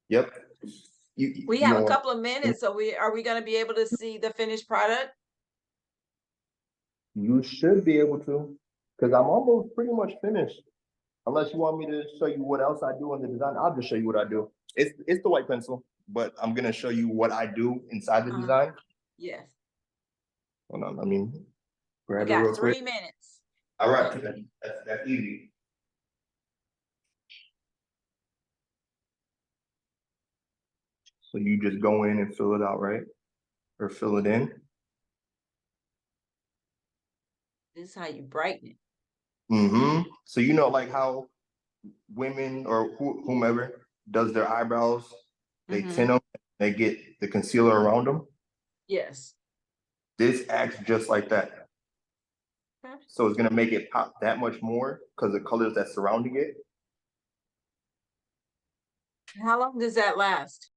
Yep. We You have a don't want. couple of minutes, so are we gonna be able to see the finished product? You should be able to, because I'm almost pretty much finished. Unless you want me to show you what else I do in the design, I'll just show you what I do. It's the white pencil, but I'm gonna show you what I do inside the design. Yes. Hold on, I mean, We grab it got real quick. 3 minutes. All right, that's easy. So you just go in and fill it out, right? Or fill it in. This is how you brighten it. So you know, like how women or whomever does their eyebrows, they tint them, they get the concealer around them. Yes. This acts just like that. Okay. So it's gonna make it pop that much more because the colors that's surrounding it. How long does that last?